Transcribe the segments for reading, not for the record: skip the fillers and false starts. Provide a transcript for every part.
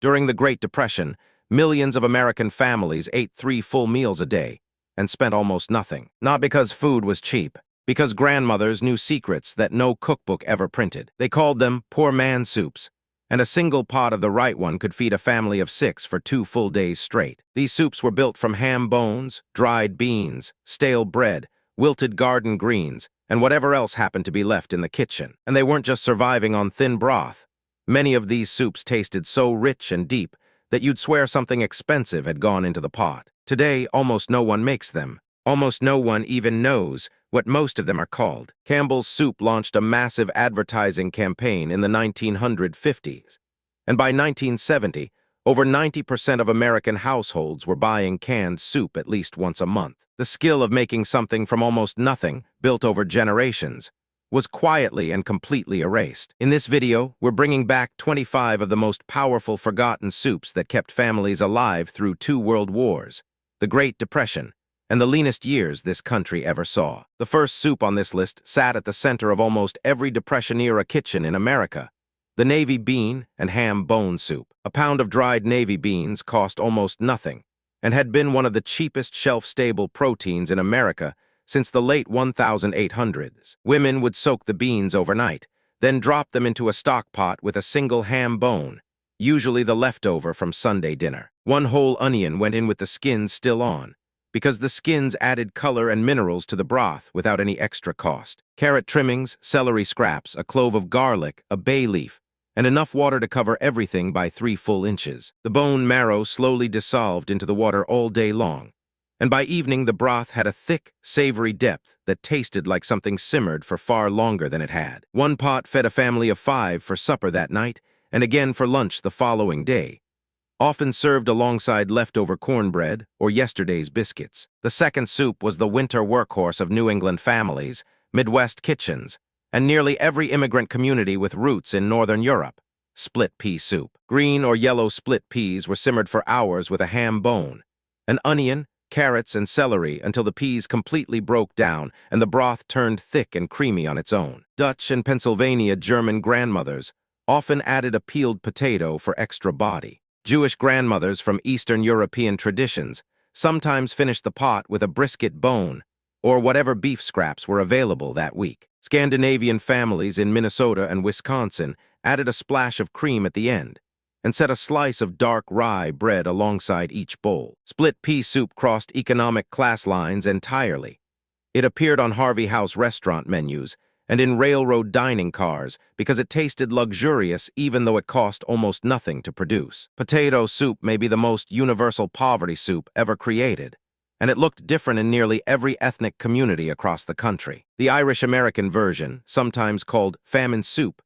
During the Great Depression, millions of American families ate 3 full meals a day and spent almost nothing. Not because food was cheap, because grandmothers knew secrets that no cookbook ever printed. They called them poor man soups, and a single pot of the right one could feed a family of 6 for 2 full days straight. These soups were built from ham bones, dried beans, stale bread, wilted garden greens, and whatever else happened to be left in the kitchen. And they weren't just surviving on thin broth. Many of these soups tasted so rich and deep that you'd swear something expensive had gone into the pot. Today, almost no one makes them. Almost no one even knows what most of them are called. Campbell's Soup launched a massive advertising campaign in the 1950s. And by 1970, over 90% of American households were buying canned soup at least once a month. The skill of making something from almost nothing, built over generations, was quietly and completely erased. In this video, we're bringing back 25 of the most powerful forgotten soups that kept families alive through 2 world wars, the Great Depression, and the leanest years this country ever saw. The first soup on this list sat at the center of almost every Depression-era kitchen in America, the navy bean and ham bone soup. A pound of dried navy beans cost almost nothing and had been one of the cheapest shelf-stable proteins in America since the late 1800s. Women would soak the beans overnight, then drop them into a stock pot with a single ham bone, usually the leftover from Sunday dinner. 1 whole onion went in with the skins still on, because the skins added color and minerals to the broth without any extra cost. Carrot trimmings, celery scraps, a clove of garlic, a bay leaf, and enough water to cover everything by 3 full inches. The bone marrow slowly dissolved into the water all day long, and by evening the broth had a thick, savory depth that tasted like something simmered for far longer than it had. 1 pot fed a family of 5 for supper that night, and again for lunch the following day, often served alongside leftover cornbread or yesterday's biscuits. The second soup was the winter workhorse of New England families, Midwest kitchens, and nearly every immigrant community with roots in Northern Europe: split pea soup. Green or yellow split peas were simmered for hours with a ham bone, an onion, carrots, and celery until the peas completely broke down and the broth turned thick and creamy on its own. Dutch and Pennsylvania German grandmothers often added a peeled potato for extra body. Jewish grandmothers from Eastern European traditions sometimes finished the pot with a brisket bone or whatever beef scraps were available that week. Scandinavian families in Minnesota and Wisconsin added a splash of cream at the end and set a slice of dark rye bread alongside each bowl. Split pea soup crossed economic class lines entirely. It appeared on Harvey House restaurant menus and in railroad dining cars because it tasted luxurious even though it cost almost nothing to produce. Potato soup may be the most universal poverty soup ever created, and it looked different in nearly every ethnic community across the country. The Irish-American version, sometimes called famine soup,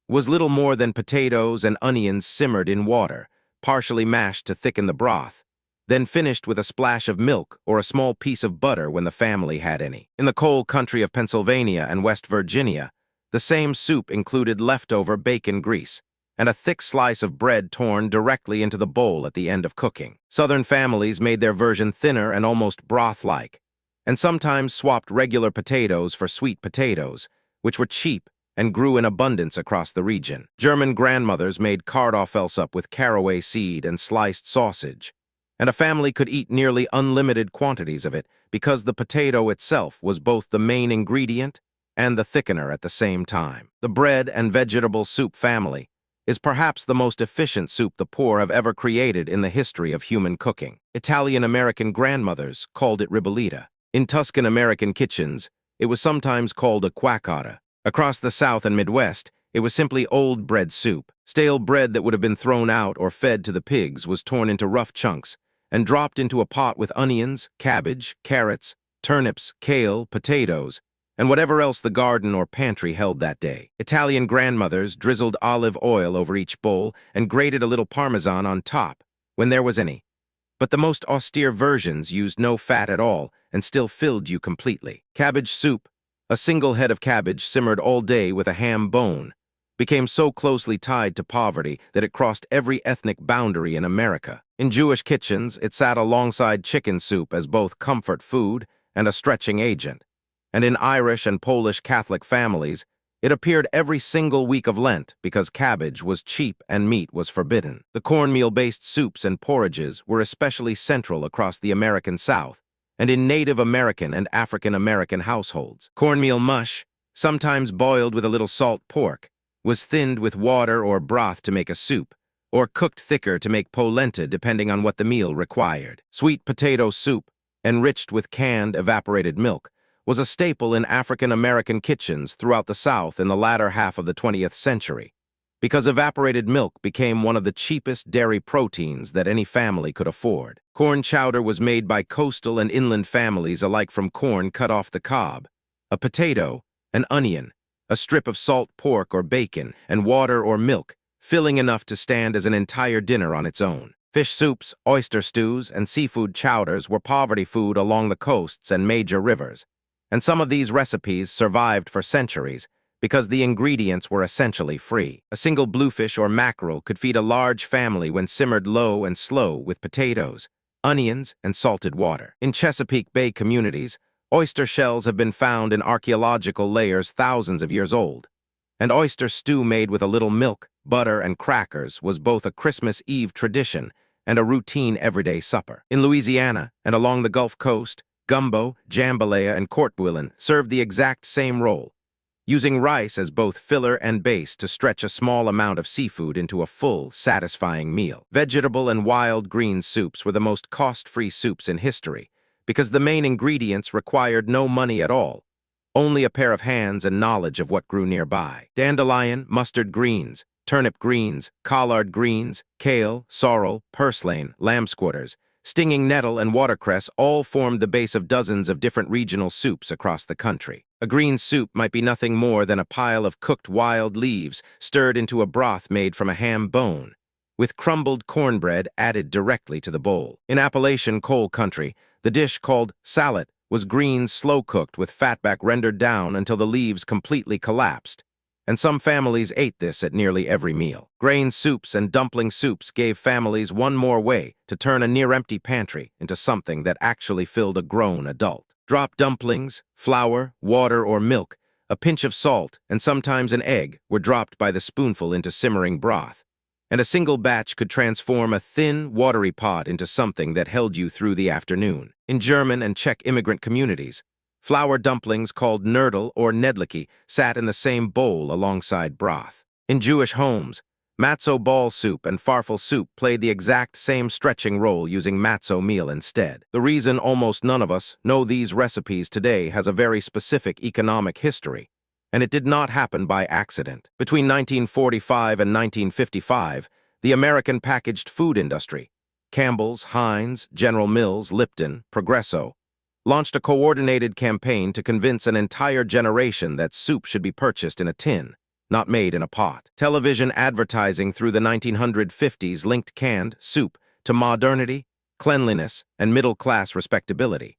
was little more than potatoes and onions simmered in water, partially mashed to thicken the broth, then finished with a splash of milk or a small piece of butter when the family had any. In the coal country of Pennsylvania and West Virginia, the same soup included leftover bacon grease and a thick slice of bread torn directly into the bowl at the end of cooking. Southern families made their version thinner and almost broth-like, and sometimes swapped regular potatoes for sweet potatoes, which were cheap and grew in abundance across the region. German grandmothers made Kartoffelsuppe with caraway seed and sliced sausage, and a family could eat nearly unlimited quantities of it because the potato itself was both the main ingredient and the thickener at the same time. The bread and vegetable soup family is perhaps the most efficient soup the poor have ever created in the history of human cooking. Italian-American grandmothers called it ribollita. In Tuscan-American kitchens, it was sometimes called a quackata. Across the South and Midwest, it was simply old bread soup. Stale bread that would have been thrown out or fed to the pigs was torn into rough chunks and dropped into a pot with onions, cabbage, carrots, turnips, kale, potatoes, and whatever else the garden or pantry held that day. Italian grandmothers drizzled olive oil over each bowl and grated a little Parmesan on top, when there was any. But the most austere versions used no fat at all and still filled you completely. Cabbage soup, a single head of cabbage simmered all day with a ham bone, became so closely tied to poverty that it crossed every ethnic boundary in America. In Jewish kitchens, it sat alongside chicken soup as both comfort food and a stretching agent. And in Irish and Polish Catholic families, It appeared every single week of Lent because cabbage was cheap and meat was forbidden. The cornmeal-based soups and porridges were especially central across the American South and in Native American and African American households. Cornmeal mush, sometimes boiled with a little salt pork, was thinned with water or broth to make a soup, or cooked thicker to make polenta depending on what the meal required. Sweet potato soup, enriched with canned, evaporated milk, was a staple in African American kitchens throughout the South in the latter half of the 20th century, because evaporated milk became one of the cheapest dairy proteins that any family could afford. Corn chowder was made by coastal and inland families alike from corn cut off the cob, a potato, an onion, a strip of salt pork or bacon, and water or milk, filling enough to stand as an entire dinner on its own. Fish soups, oyster stews, and seafood chowders were poverty food along the coasts and major rivers, and some of these recipes survived for centuries because the ingredients were essentially free. A single bluefish or mackerel could feed a large family when simmered low and slow with potatoes, onions, and salted water. In Chesapeake Bay communities, oyster shells have been found in archaeological layers thousands of years old, and oyster stew made with a little milk, butter, and crackers was both a Christmas Eve tradition and a routine everyday supper. In Louisiana and along the Gulf Coast, gumbo, jambalaya, and courtbouillon served the exact same role, using rice as both filler and base to stretch a small amount of seafood into a full, satisfying meal. Vegetable and wild green soups were the most cost-free soups in history because the main ingredients required no money at all, only a pair of hands and knowledge of what grew nearby. Dandelion, mustard greens, turnip greens, collard greens, kale, sorrel, purslane, lambsquatters, stinging nettle, and watercress all formed the base of dozens of different regional soups across the country. A green soup might be nothing more than a pile of cooked wild leaves stirred into a broth made from a ham bone, with crumbled cornbread added directly to the bowl. In Appalachian coal country, the dish called salad was greens slow-cooked with fatback rendered down until the leaves completely collapsed, and some families ate this at nearly every meal. Grain soups and dumpling soups gave families one more way to turn a near-empty pantry into something that actually filled a grown adult. Drop dumplings, flour, water, or milk, a pinch of salt, and sometimes an egg were dropped by the spoonful into simmering broth, and a single batch could transform a thin, watery pot into something that held you through the afternoon. In German and Czech immigrant communities, flour dumplings called nerdl or nedliki sat in the same bowl alongside broth. In Jewish homes, matzo ball soup and farfel soup played the exact same stretching role using matzo meal instead. The reason almost none of us know these recipes today has a very specific economic history, and it did not happen by accident. Between 1945 and 1955, the American packaged food industry, Campbell's, Heinz, General Mills, Lipton, Progresso, launched a coordinated campaign to convince an entire generation that soup should be purchased in a tin, not made in a pot. Television advertising through the 1950s linked canned soup to modernity, cleanliness, and middle-class respectability,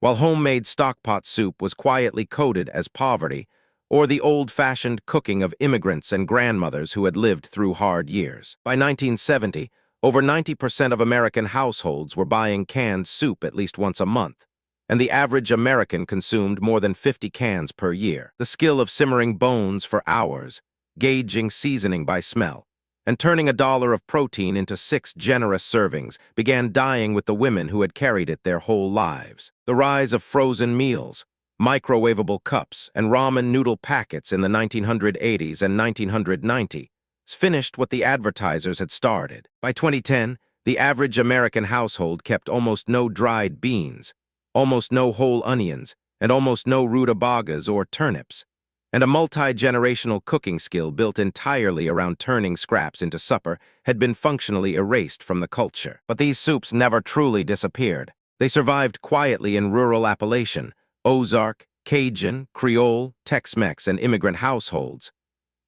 while homemade stockpot soup was quietly coded as poverty or the old-fashioned cooking of immigrants and grandmothers who had lived through hard years. By 1970, over 90% of American households were buying canned soup at least once a month, and the average American consumed more than 50 cans per year. The skill of simmering bones for hours, gauging seasoning by smell, and turning $1 of protein into 6 generous servings began dying with the women who had carried it their whole lives. The rise of frozen meals, microwavable cups, and ramen noodle packets in the 1980s and 1990s finished what the advertisers had started. By 2010, the average American household kept almost no dried beans, almost no whole onions, and almost no rutabagas or turnips, and a multi-generational cooking skill built entirely around turning scraps into supper had been functionally erased from the culture. But these soups never truly disappeared. They survived quietly in rural Appalachian, Ozark, Cajun, Creole, Tex-Mex, and immigrant households,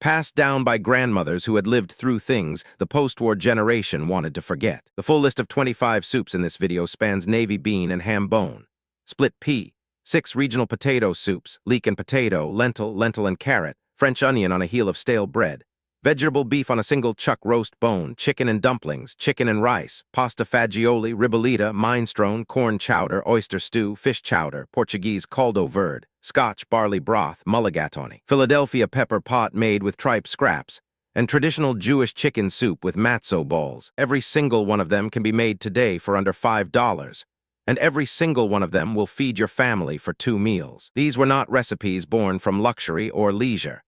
passed down by grandmothers who had lived through things the post-war generation wanted to forget. The full list of 25 soups in this video spans navy bean and ham bone, split pea, 6 regional potato soups, leek and potato, lentil and carrot, French onion on a heel of stale bread, Vegetable beef on a single chuck roast bone, chicken and dumplings, chicken and rice, pasta fagioli, ribollita, minestrone, corn chowder, oyster stew, fish chowder, Portuguese caldo verde, Scotch barley broth, mulligatawny, Philadelphia pepper pot made with tripe scraps, and traditional Jewish chicken soup with matzo balls. Every single one of them can be made today for under $5, and every single one of them will feed your family for 2 meals. These were not recipes born from luxury or leisure.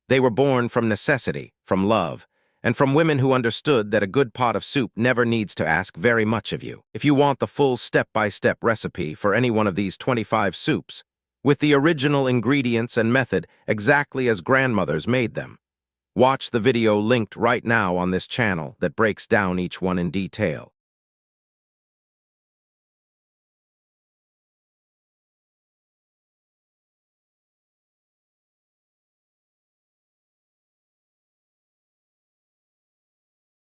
They were born from necessity, from love, and from women who understood that a good pot of soup never needs to ask very much of you. If you want the full step-by-step recipe for any one of these 25 soups, with the original ingredients and method exactly as grandmothers made them, watch the video linked right now on this channel that breaks down each one in detail.